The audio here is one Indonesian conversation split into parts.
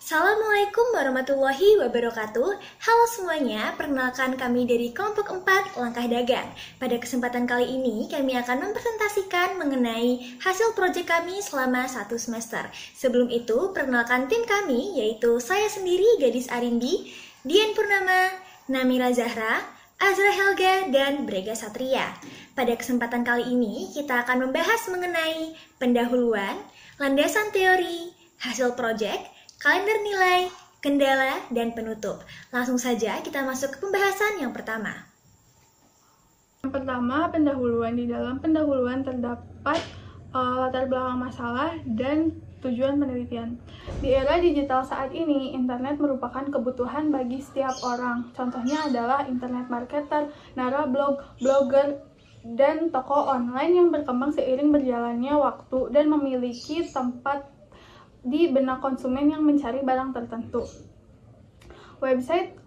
Assalamualaikum warahmatullahi wabarakatuh. Halo semuanya, perkenalkan kami dari kelompok 4 Langkah Dagang. Pada kesempatan kali ini, kami akan mempresentasikan mengenai hasil proyek kami selama 1 semester. Sebelum itu, perkenalkan tim kami, yaitu saya sendiri, Gadis Arindi, Dian Purnama, Namira Zahra, Azra Helga, dan Brega Satria. Pada kesempatan kali ini, kita akan membahas mengenai pendahuluan, landasan teori, hasil proyek, kalender nilai, kendala, dan penutup. Langsung saja kita masuk ke pembahasan yang pertama. Yang pertama, pendahuluan. Di dalam pendahuluan terdapat latar belakang masalah dan tujuan penelitian. Di era digital saat ini, internet merupakan kebutuhan bagi setiap orang. Contohnya adalah internet marketer, narablog, blogger, dan toko online yang berkembang seiring berjalannya waktu dan memiliki tempat di benak konsumen yang mencari barang tertentu.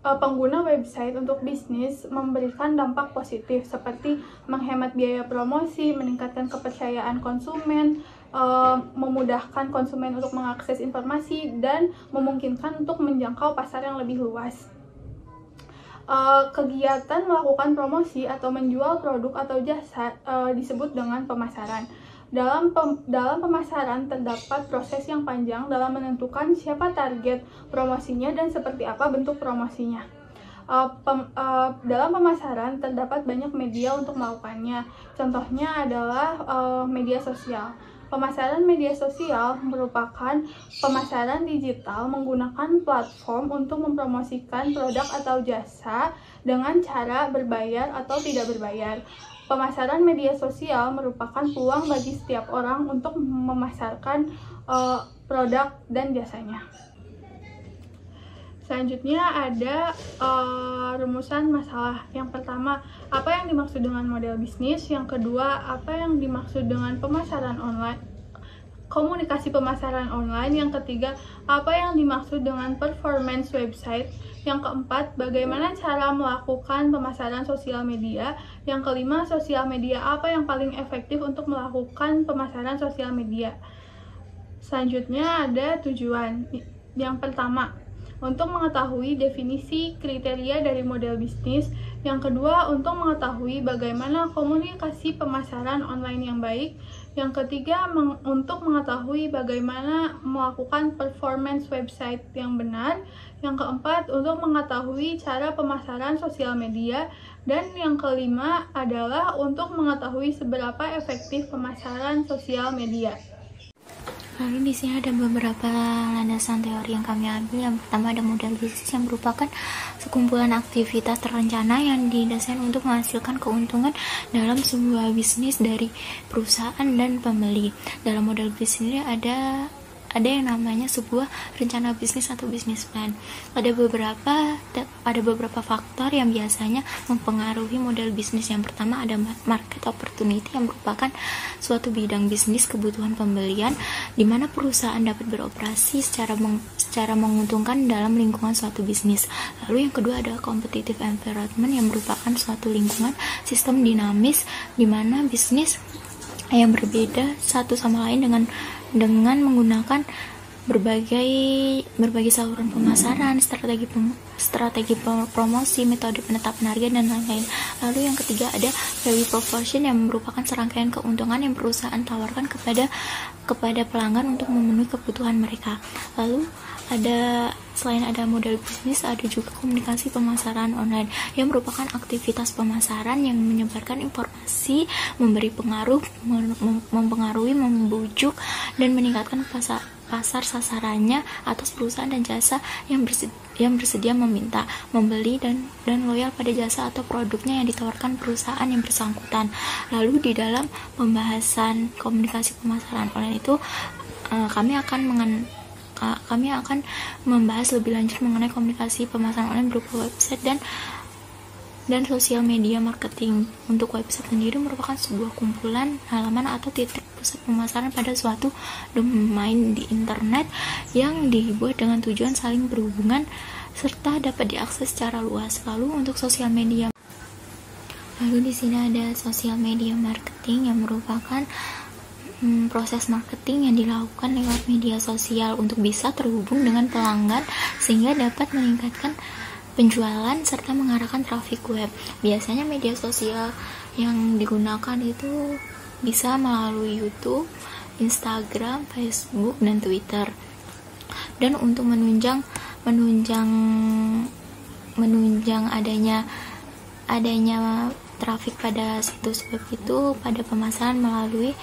Pengguna website untuk bisnis memberikan dampak positif seperti menghemat biaya promosi, meningkatkan kepercayaan konsumen, memudahkan konsumen untuk mengakses informasi, dan memungkinkan untuk menjangkau pasar yang lebih luas. Kegiatan melakukan promosi atau menjual produk atau jasa disebut dengan pemasaran. Dalam pemasaran terdapat proses yang panjang dalam menentukan siapa target promosinya dan seperti apa bentuk promosinya. Dalam pemasaran terdapat banyak media untuk melakukannya. Contohnya adalah media sosial. Pemasaran media sosial merupakan pemasaran digital menggunakan platform untuk mempromosikan produk atau jasa dengan cara berbayar atau tidak berbayar. Pemasaran media sosial merupakan peluang bagi setiap orang untuk memasarkan produk dan jasanya. Selanjutnya ada rumusan masalah. Yang pertama, apa yang dimaksud dengan model bisnis? Yang kedua, apa yang dimaksud dengan pemasaran online? Komunikasi pemasaran online. Yang ketiga, apa yang dimaksud dengan performance website? Yang keempat, bagaimana cara melakukan pemasaran sosial media? Yang kelima, sosial media apa yang paling efektif untuk melakukan pemasaran sosial media? Selanjutnya ada tujuan. Yang pertama, untuk mengetahui definisi kriteria dari model bisnis. Yang kedua, untuk mengetahui bagaimana komunikasi pemasaran online yang baik. Yang ketiga, untuk mengetahui bagaimana melakukan performance website yang benar. Yang keempat, untuk mengetahui cara pemasaran sosial media. Dan yang kelima adalah untuk mengetahui seberapa efektif pemasaran sosial media. Lalu di sini ada beberapa landasan teori yang kami ambil. Yang pertama ada model bisnis yang merupakan sekumpulan aktivitas terencana yang didesain untuk menghasilkan keuntungan dalam sebuah bisnis dari perusahaan dan pembeli. Dalam model bisnis ini ada yang namanya sebuah rencana bisnis atau business plan. Ada beberapa faktor yang biasanya mempengaruhi model bisnis. Yang pertama ada market opportunity yang merupakan suatu bidang bisnis kebutuhan pembelian di mana perusahaan dapat beroperasi secara menguntungkan dalam lingkungan suatu bisnis. Lalu yang kedua ada competitive environment yang merupakan suatu lingkungan sistem dinamis di mana bisnis yang berbeda satu sama lain dengan menggunakan berbagai saluran pemasaran, strategi promosi, metode penetapan harga, dan lain-lain. Lalu yang ketiga ada value proposition yang merupakan serangkaian keuntungan yang perusahaan tawarkan kepada pelanggan untuk memenuhi kebutuhan mereka. Lalu selain ada model bisnis, ada juga komunikasi pemasaran online yang merupakan aktivitas pemasaran yang menyebarkan informasi, memberi pengaruh, mempengaruhi, membujuk, dan meningkatkan pasar sasarannya atas perusahaan dan jasa yang bersedia meminta, membeli, dan loyal pada jasa atau produknya yang ditawarkan perusahaan yang bersangkutan. Lalu di dalam pembahasan komunikasi pemasaran online itu kami akan membahas lebih lanjut mengenai komunikasi pemasaran online berupa website dan sosial media marketing. Untuk website sendiri merupakan sebuah kumpulan halaman atau titik pusat pemasaran pada suatu domain di internet yang dibuat dengan tujuan saling berhubungan serta dapat diakses secara luas. Lalu untuk sosial media. Lalu di sini ada sosial media marketing yang merupakan proses marketing yang dilakukan lewat media sosial untuk bisa terhubung dengan pelanggan sehingga dapat meningkatkan penjualan serta mengarahkan traffic web. Biasanya media sosial yang digunakan itu bisa melalui YouTube, Instagram, Facebook, dan Twitter. Dan untuk menunjang adanya traffic pada situs web itu pada pemasaran melalui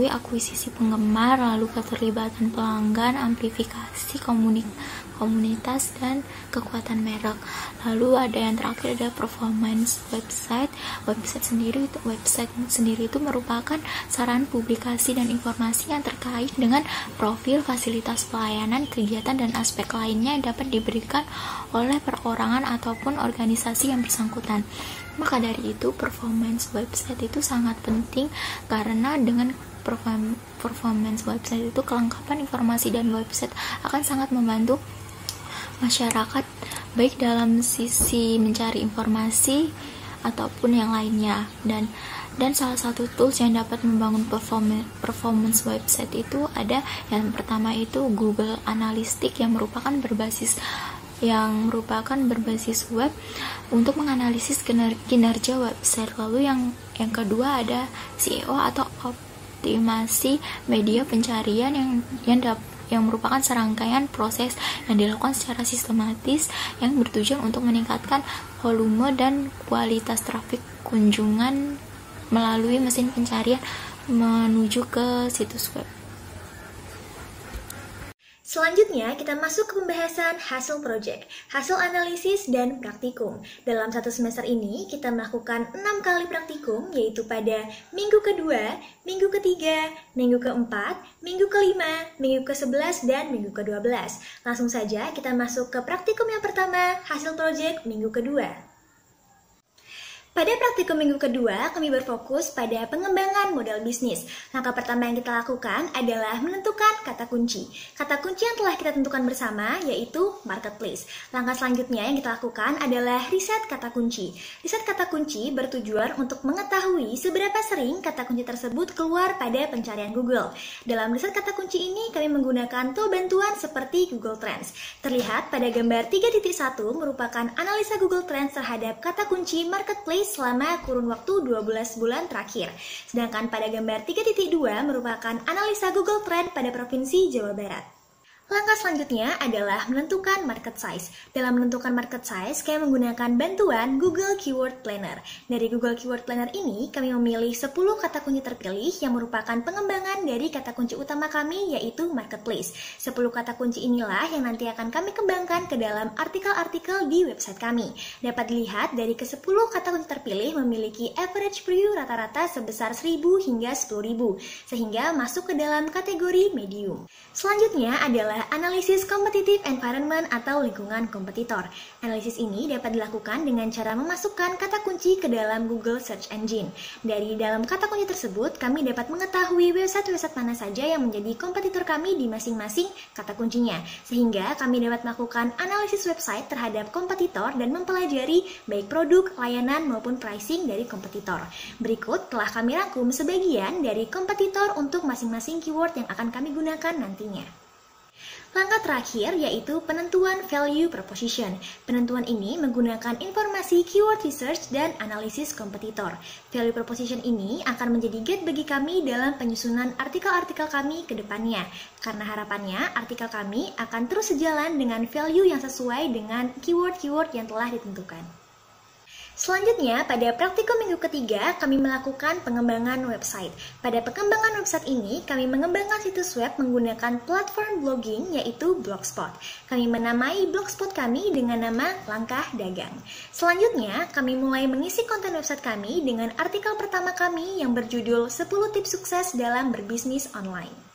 akuisisi penggemar, lalu keterlibatan pelanggan, amplifikasi komunitas, dan kekuatan merek. Lalu ada yang terakhir, ada performance website. Website sendiri itu merupakan saran publikasi dan informasi yang terkait dengan profil, fasilitas pelayanan, kegiatan, dan aspek lainnya yang dapat diberikan oleh perorangan ataupun organisasi yang bersangkutan. Maka dari itu, performance website itu sangat penting karena dengan performance website itu kelengkapan informasi dan website akan sangat membantu masyarakat baik dalam sisi mencari informasi ataupun yang lainnya. Dan salah satu tools yang dapat membangun performance website itu ada yang pertama itu Google Analytics yang merupakan berbasis web untuk menganalisis kinerja website. Lalu yang kedua ada SEO atau optimasi media pencarian yang merupakan serangkaian proses yang dilakukan secara sistematis yang bertujuan untuk meningkatkan volume dan kualitas trafik kunjungan melalui mesin pencarian menuju ke situs web. Selanjutnya, kita masuk ke pembahasan hasil project, hasil analisis, dan praktikum. Dalam satu semester ini, kita melakukan 6 kali praktikum, yaitu pada minggu kedua, minggu ketiga, minggu keempat, minggu kelima, minggu ke-11, dan minggu ke-12. Langsung saja kita masuk ke praktikum yang pertama, hasil project minggu kedua. Pada praktikum minggu kedua, kami berfokus pada pengembangan model bisnis. Langkah pertama yang kita lakukan adalah menentukan kata kunci. Kata kunci yang telah kita tentukan bersama yaitu marketplace. Langkah selanjutnya yang kita lakukan adalah riset kata kunci. Riset kata kunci bertujuan untuk mengetahui seberapa sering kata kunci tersebut keluar pada pencarian Google. Dalam riset kata kunci ini, kami menggunakan tool bantuan seperti Google Trends. Terlihat pada gambar 3.1 merupakan analisa Google Trends terhadap kata kunci marketplace selama kurun waktu 12 bulan terakhir. Sedangkan pada gambar 3.2 merupakan analisa Google Trend pada Provinsi Jawa Barat. Langkah selanjutnya adalah menentukan market size. Dalam menentukan market size, kami menggunakan bantuan Google Keyword Planner. Dari Google Keyword Planner ini, kami memilih 10 kata kunci terpilih yang merupakan pengembangan dari kata kunci utama kami, yaitu marketplace. 10 kata kunci inilah yang nanti akan kami kembangkan ke dalam artikel-artikel di website kami. Dapat dilihat dari ke-10 kata kunci terpilih memiliki average preview rata-rata sebesar 1.000 hingga 10.000, sehingga masuk ke dalam kategori medium. Selanjutnya adalah analisis competitive environment atau lingkungan kompetitor. Analisis ini dapat dilakukan dengan cara memasukkan kata kunci ke dalam Google Search Engine. Dari dalam kata kunci tersebut, kami dapat mengetahui website-website mana saja yang menjadi kompetitor kami di masing-masing kata kuncinya. Sehingga kami dapat melakukan analisis website terhadap kompetitor dan mempelajari baik produk, layanan, maupun pricing dari kompetitor. Berikut telah kami rangkum sebagian dari kompetitor untuk masing-masing keyword yang akan kami gunakan nantinya. Langkah terakhir yaitu penentuan value proposition. Penentuan ini menggunakan informasi keyword research dan analisis kompetitor. Value proposition ini akan menjadi guide bagi kami dalam penyusunan artikel-artikel kami ke depannya. Karena harapannya artikel kami akan terus sejalan dengan value yang sesuai dengan keyword-keyword yang telah ditentukan. Selanjutnya, pada praktikum minggu ketiga, kami melakukan pengembangan website. Pada pengembangan website ini, kami mengembangkan situs web menggunakan platform blogging, yaitu Blogspot. Kami menamai Blogspot kami dengan nama Langkah Dagang. Selanjutnya, kami mulai mengisi konten website kami dengan artikel pertama kami yang berjudul 10 tips sukses dalam berbisnis online.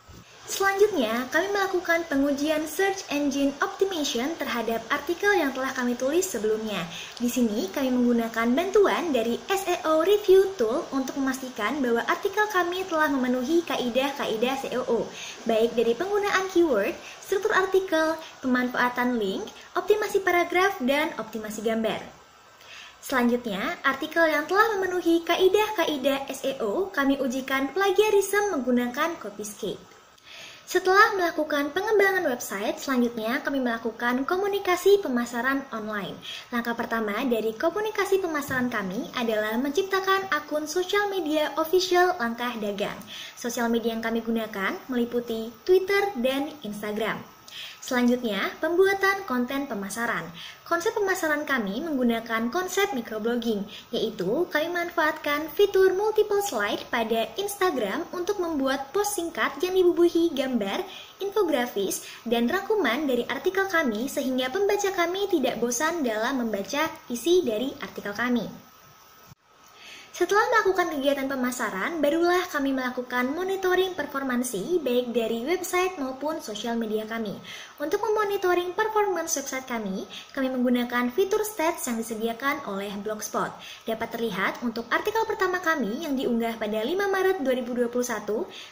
Selanjutnya, kami melakukan pengujian Search Engine Optimization terhadap artikel yang telah kami tulis sebelumnya. Di sini, kami menggunakan bantuan dari SEO Review Tool untuk memastikan bahwa artikel kami telah memenuhi kaidah-kaidah SEO, baik dari penggunaan keyword, struktur artikel, pemanfaatan link, optimasi paragraf, dan optimasi gambar. Selanjutnya, artikel yang telah memenuhi kaidah-kaidah SEO kami ujikan plagiarisme menggunakan Copyscape. Setelah melakukan pengembangan website, selanjutnya kami melakukan komunikasi pemasaran online. Langkah pertama dari komunikasi pemasaran kami adalah menciptakan akun sosial media official Langkah Dagang. Sosial media yang kami gunakan meliputi Twitter dan Instagram. Selanjutnya, pembuatan konten pemasaran. Konsep pemasaran kami menggunakan konsep microblogging, yaitu kami manfaatkan fitur multiple slide pada Instagram untuk membuat post singkat yang dibubuhi gambar, infografis, dan rangkuman dari artikel kami sehingga pembaca kami tidak bosan dalam membaca isi dari artikel kami. Setelah melakukan kegiatan pemasaran, barulah kami melakukan monitoring performansi baik dari website maupun sosial media kami. Untuk memonitoring performance website kami menggunakan fitur stats yang disediakan oleh Blogspot. Dapat terlihat untuk artikel pertama kami yang diunggah pada 5 Maret 2021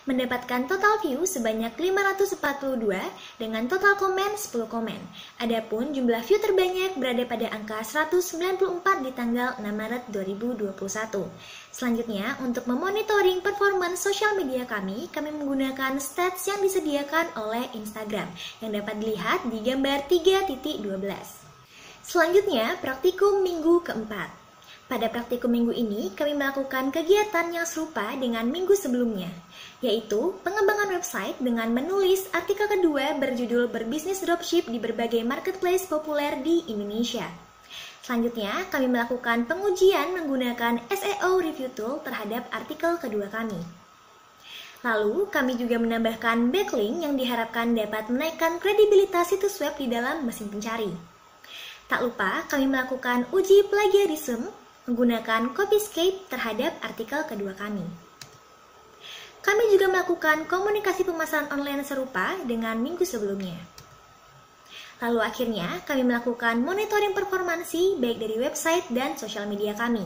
mendapatkan total view sebanyak 542 dengan total komen 10 komen. Adapun jumlah view terbanyak berada pada angka 194 di tanggal 6 Maret 2021. Selanjutnya, untuk memonitoring performance sosial media kami menggunakan stats yang disediakan oleh Instagram yang dapat dilihat di gambar 3.12. Selanjutnya, praktikum minggu keempat. Pada praktikum minggu ini, kami melakukan kegiatan yang serupa dengan minggu sebelumnya, yaitu pengembangan website dengan menulis artikel kedua berjudul Berbisnis Dropship di berbagai marketplace populer di Indonesia. Selanjutnya, kami melakukan pengujian menggunakan SEO Review Tool terhadap artikel kedua kami. Lalu, kami juga menambahkan backlink yang diharapkan dapat menaikkan kredibilitas situs web di dalam mesin pencari. Tak lupa, kami melakukan uji plagiarisme menggunakan Copyscape terhadap artikel kedua kami. Kami juga melakukan komunikasi pemasaran online serupa dengan minggu sebelumnya. Lalu akhirnya kami melakukan monitoring performansi baik dari website dan sosial media kami.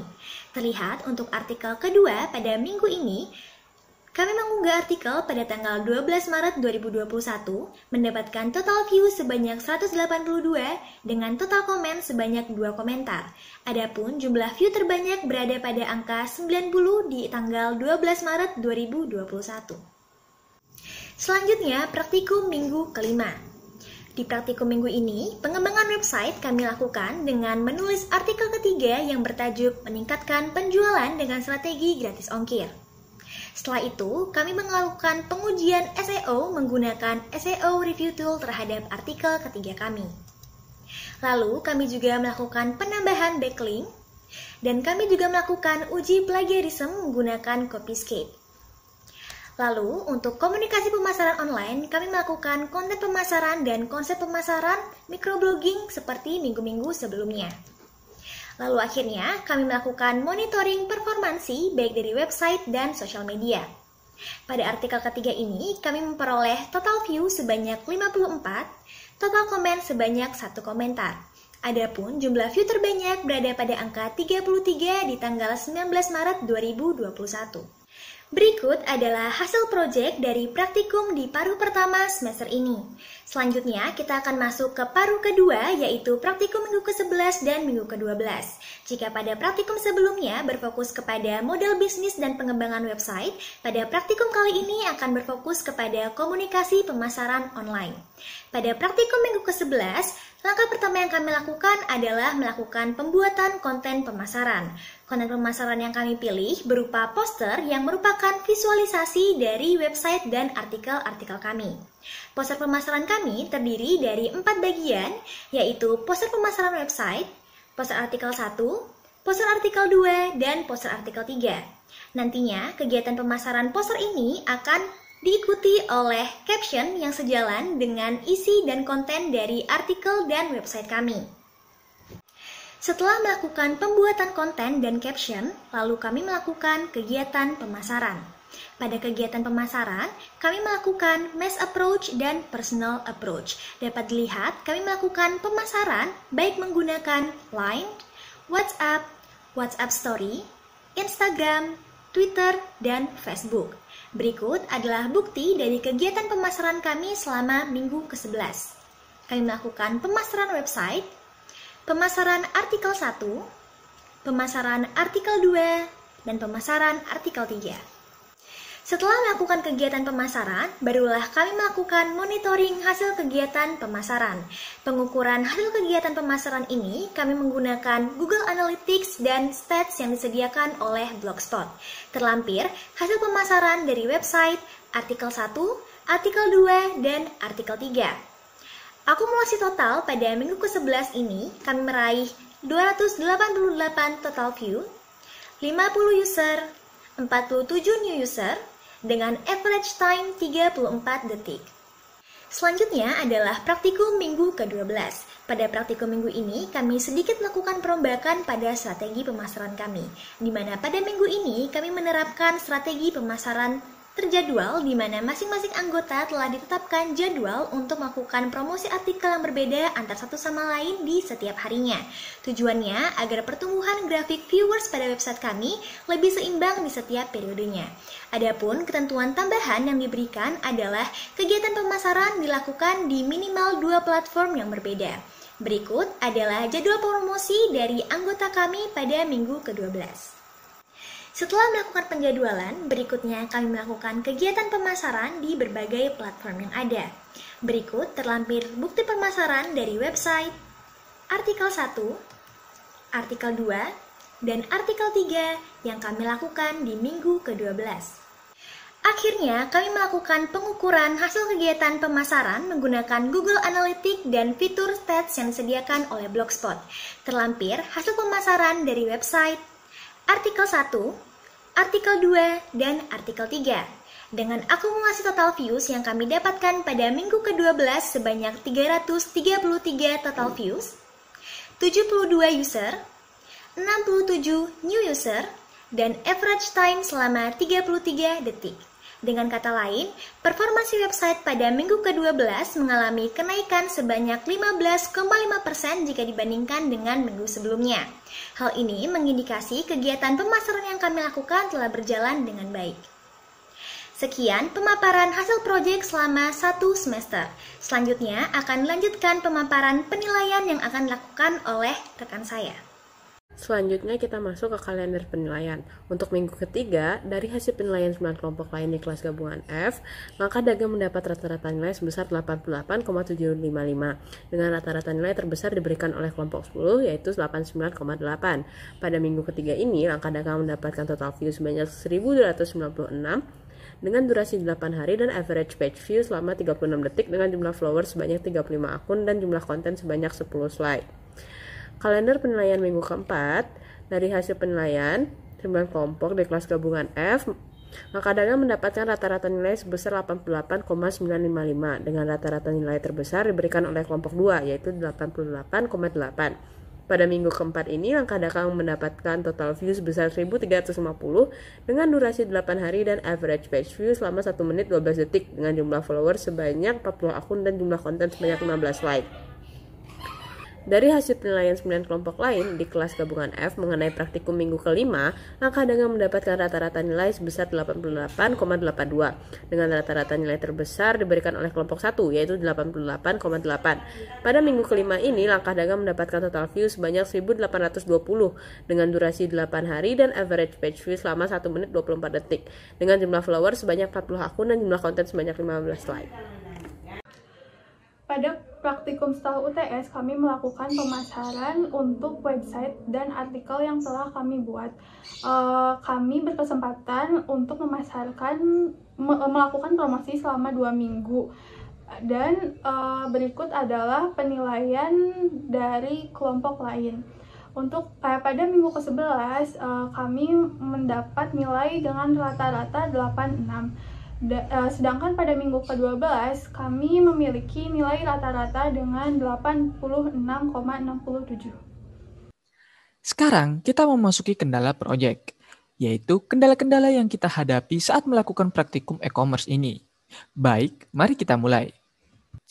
Terlihat untuk artikel kedua pada minggu ini, kami mengunggah artikel pada tanggal 12 Maret 2021 mendapatkan total view sebanyak 182 dengan total komen sebanyak 2 komentar. Adapun jumlah view terbanyak berada pada angka 90 di tanggal 12 Maret 2021. Selanjutnya, praktikum minggu kelima. Di praktikum minggu ini, pengembangan website kami lakukan dengan menulis artikel ketiga yang bertajuk Meningkatkan Penjualan dengan Strategi Gratis Ongkir. Setelah itu, kami melakukan pengujian SEO menggunakan SEO Review Tool terhadap artikel ketiga kami. Lalu, kami juga melakukan penambahan backlink, dan kami juga melakukan uji plagiarisme menggunakan Copyscape. Lalu, untuk komunikasi pemasaran online, kami melakukan konten pemasaran dan konsep pemasaran microblogging seperti minggu-minggu sebelumnya. Lalu akhirnya, kami melakukan monitoring performansi baik dari website dan sosial media. Pada artikel ketiga ini, kami memperoleh total view sebanyak 54, total komen sebanyak 1 komentar. Adapun jumlah view terbanyak berada pada angka 33 di tanggal 19 Maret 2021. Berikut adalah hasil proyek dari praktikum di paruh pertama semester ini. Selanjutnya, kita akan masuk ke paruh kedua, yaitu praktikum minggu ke-11 dan minggu ke-12. Jika pada praktikum sebelumnya berfokus kepada model bisnis dan pengembangan website, pada praktikum kali ini akan berfokus kepada komunikasi pemasaran online. Pada praktikum minggu ke-11, langkah pertama yang kami lakukan adalah melakukan pembuatan konten pemasaran. Konten pemasaran yang kami pilih berupa poster yang merupakan visualisasi dari website dan artikel-artikel kami. Poster pemasaran kami terdiri dari 4 bagian, yaitu poster pemasaran website, poster artikel 1, poster artikel 2, dan poster artikel 3. Nantinya, kegiatan pemasaran poster ini akan diikuti oleh caption yang sejalan dengan isi dan konten dari artikel dan website kami. Setelah melakukan pembuatan konten dan caption, lalu kami melakukan kegiatan pemasaran. Pada kegiatan pemasaran, kami melakukan mass approach dan personal approach. Dapat dilihat, kami melakukan pemasaran baik menggunakan Line, WhatsApp, WhatsApp Story, Instagram, Twitter, dan Facebook. Berikut adalah bukti dari kegiatan pemasaran kami selama minggu ke-11. Kami melakukan pemasaran website, pemasaran artikel 1, pemasaran artikel 2, dan pemasaran artikel 3. Setelah melakukan kegiatan pemasaran, barulah kami melakukan monitoring hasil kegiatan pemasaran. Pengukuran hasil kegiatan pemasaran ini kami menggunakan Google Analytics dan Stats yang disediakan oleh Blogspot. Terlampir hasil pemasaran dari website, artikel 1, artikel 2, dan artikel 3. Akumulasi total pada minggu ke-11 ini kami meraih 288 total view, 50 user, 47 new user, dengan average time 34 detik. Selanjutnya adalah praktikum minggu ke-12. Pada praktikum minggu ini, kami sedikit melakukan perombakan pada strategi pemasaran kami, di mana pada minggu ini kami menerapkan strategi pemasaran terjadwal di mana masing-masing anggota telah ditetapkan jadwal untuk melakukan promosi artikel yang berbeda antar satu sama lain di setiap harinya. Tujuannya agar pertumbuhan grafik viewers pada website kami lebih seimbang di setiap periodenya. Adapun ketentuan tambahan yang diberikan adalah kegiatan pemasaran dilakukan di minimal 2 platform yang berbeda. Berikut adalah jadwal promosi dari anggota kami pada minggu ke-12. Setelah melakukan penjadwalan, berikutnya kami melakukan kegiatan pemasaran di berbagai platform yang ada. Berikut terlampir bukti pemasaran dari website, artikel 1, artikel 2, dan artikel 3 yang kami lakukan di minggu ke-12. Akhirnya, kami melakukan pengukuran hasil kegiatan pemasaran menggunakan Google Analytics dan fitur Stats yang disediakan oleh Blogspot. Terlampir hasil pemasaran dari website, artikel 1, artikel 2, dan artikel 3. Dengan akumulasi total views yang kami dapatkan pada minggu ke-12 sebanyak 333 total views, 72 user, 67 new user, dan average time selama 33 detik. Dengan kata lain, performasi website pada minggu ke-12 mengalami kenaikan sebanyak 15,5% jika dibandingkan dengan minggu sebelumnya. Hal ini mengindikasi kegiatan pemasaran yang kami lakukan telah berjalan dengan baik. Sekian pemaparan hasil proyek selama 1 semester. Selanjutnya akan dilanjutkan pemaparan penilaian yang akan dilakukan oleh rekan saya. Selanjutnya kita masuk ke kalender penilaian. Untuk minggu ketiga, dari hasil penilaian 9 kelompok lain di kelas gabungan F, langkah dagang mendapat rata-rata nilai sebesar 88,755, dengan rata-rata nilai terbesar diberikan oleh kelompok 10, yaitu 89,8. Pada minggu ketiga ini, langkah dagang mendapatkan total view sebanyak 1.296, dengan durasi 8 hari dan average page view selama 36 detik dengan jumlah followers sebanyak 35 akun dan jumlah konten sebanyak 10 slide. Kalender penilaian minggu keempat, dari hasil penilaian 9 kelompok di kelas gabungan F, maka dagang mendapatkan rata-rata nilai sebesar 88,955 dengan rata-rata nilai terbesar diberikan oleh kelompok 2 yaitu 88,8. Pada minggu keempat ini, langkah dagang mendapatkan total view sebesar 1.350 dengan durasi 8 hari dan average page view selama 1 menit 12 detik dengan jumlah followers sebanyak 40 akun dan jumlah konten sebanyak 15 like. Dari hasil penilaian 9 kelompok lain di kelas gabungan F mengenai praktikum minggu kelima, langkah dagang mendapatkan rata-rata nilai sebesar 88,82 dengan rata-rata nilai terbesar diberikan oleh kelompok 1 yaitu 88,8. Pada minggu kelima ini, langkah dagang mendapatkan total view sebanyak 1.820 dengan durasi 8 hari dan average page view selama 1 menit 24 detik dengan jumlah follower sebanyak 40 akun dan jumlah konten sebanyak 15 like. Pada praktikum setelah UTS, kami melakukan pemasaran untuk website dan artikel yang telah kami buat. Kami berkesempatan untuk melakukan promosi selama 2 minggu. Dan berikut adalah penilaian dari kelompok lain. Untuk pada minggu ke-11, kami mendapat nilai dengan rata-rata 86. Sedangkan pada minggu ke-12 kami memiliki nilai rata-rata dengan 86,67. Sekarang kita memasuki kendala proyek, yaitu kendala-kendala yang kita hadapi saat melakukan praktikum e-commerce ini. Baik, mari kita mulai.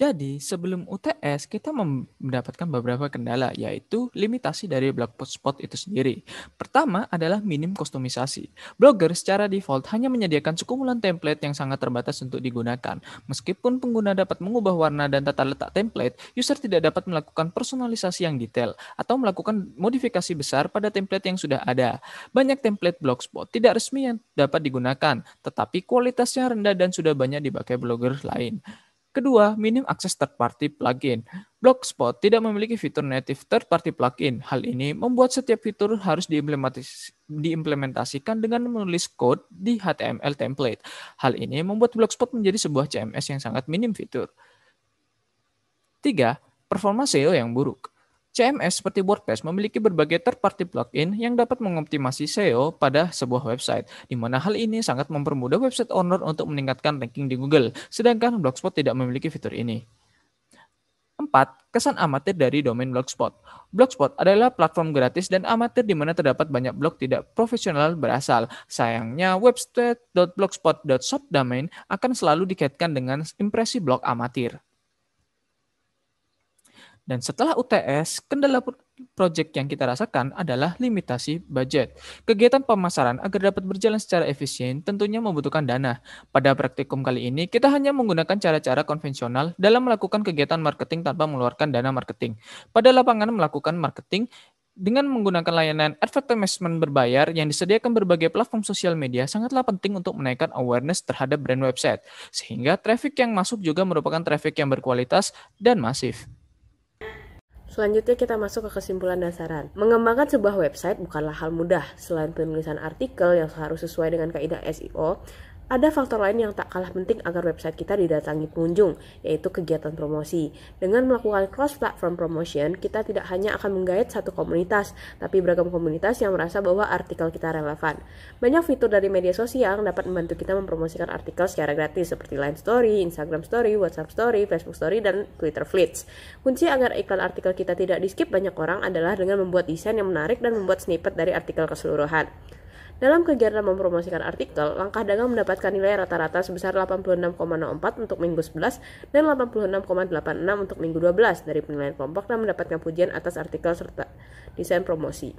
Jadi, sebelum UTS, kita mendapatkan beberapa kendala, yaitu limitasi dari blogspot itu sendiri. Pertama adalah minim kustomisasi. Blogger secara default hanya menyediakan sekumpulan template yang sangat terbatas untuk digunakan. Meskipun pengguna dapat mengubah warna dan tata letak template, user tidak dapat melakukan personalisasi yang detail atau melakukan modifikasi besar pada template yang sudah ada. Banyak template blogspot tidak resmi yang dapat digunakan, tetapi kualitasnya rendah dan sudah banyak dipakai blogger lain. Kedua, minim akses third-party plugin. Blogspot tidak memiliki fitur native third-party plugin. Hal ini membuat setiap fitur harus diimplementasikan dengan menulis code di HTML template. Hal ini membuat Blogspot menjadi sebuah CMS yang sangat minim fitur. 3. Performa SEO yang buruk. CMS seperti WordPress memiliki berbagai third-party plugin yang dapat mengoptimasi SEO pada sebuah website, di mana hal ini sangat mempermudah website owner untuk meningkatkan ranking di Google, sedangkan Blogspot tidak memiliki fitur ini. 4. Kesan amatir dari domain Blogspot. Blogspot adalah platform gratis dan amatir di mana terdapat banyak blog tidak profesional berasal. Sayangnya, website.blogspot.shop domain akan selalu dikaitkan dengan impresi blog amatir. Dan setelah UTS, kendala proyek yang kita rasakan adalah limitasi budget. Kegiatan pemasaran agar dapat berjalan secara efisien tentunya membutuhkan dana. Pada praktikum kali ini, kita hanya menggunakan cara-cara konvensional dalam melakukan kegiatan marketing tanpa mengeluarkan dana marketing. Pada lapangan melakukan marketing, dengan menggunakan layanan advertisement berbayar yang disediakan berbagai platform sosial media sangatlah penting untuk menaikkan awareness terhadap brand website, sehingga traffic yang masuk juga merupakan traffic yang berkualitas dan masif. Selanjutnya kita masuk ke kesimpulan dasaran. Mengembangkan sebuah website bukanlah hal mudah. Selain penulisan artikel yang harus sesuai dengan kaidah SEO, ada faktor lain yang tak kalah penting agar website kita didatangi pengunjung, yaitu kegiatan promosi. Dengan melakukan cross-platform promotion, kita tidak hanya akan menggait satu komunitas, tapi beragam komunitas yang merasa bahwa artikel kita relevan. Banyak fitur dari media sosial yang dapat membantu kita mempromosikan artikel secara gratis, seperti Line Story, Instagram Story, WhatsApp Story, Facebook Story, dan Twitter Feeds. Kunci agar iklan artikel kita tidak di-skip banyak orang adalah dengan membuat desain yang menarik dan membuat snippet dari artikel keseluruhan. Dalam kegiatan mempromosikan artikel, Langkah Dagang mendapatkan nilai rata-rata sebesar 86,04 untuk minggu 11 dan 86,86 untuk minggu 12 dari penilaian kelompok dan mendapatkan pujian atas artikel serta desain promosi.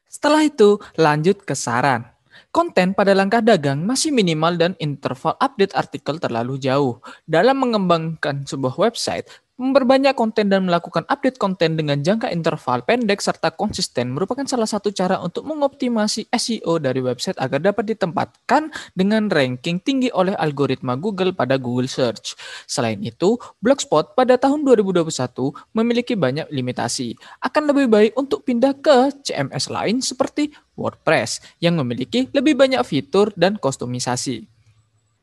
Setelah itu, lanjut ke saran. Konten pada Langkah Dagang masih minimal dan interval update artikel terlalu jauh. Dalam mengembangkan sebuah website, memperbanyak konten dan melakukan update konten dengan jangka interval pendek serta konsisten merupakan salah satu cara untuk mengoptimasi SEO dari website agar dapat ditempatkan dengan ranking tinggi oleh algoritma Google pada Google Search. Selain itu, Blogspot pada tahun 2021 memiliki banyak limitasi. Akan lebih baik untuk pindah ke CMS lain seperti WordPress yang memiliki lebih banyak fitur dan kustomisasi.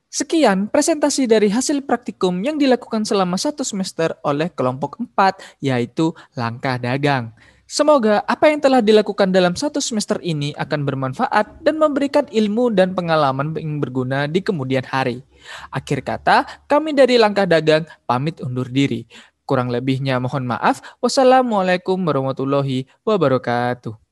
Sekian presentasi dari hasil praktikum yang dilakukan selama 1 semester oleh kelompok 4, yaitu Langkah Dagang. Semoga apa yang telah dilakukan dalam 1 semester ini akan bermanfaat dan memberikan ilmu dan pengalaman yang berguna di kemudian hari. Akhir kata, kami dari Langkah Dagang pamit undur diri. Kurang lebihnya mohon maaf. Wassalamualaikum warahmatullahi wabarakatuh.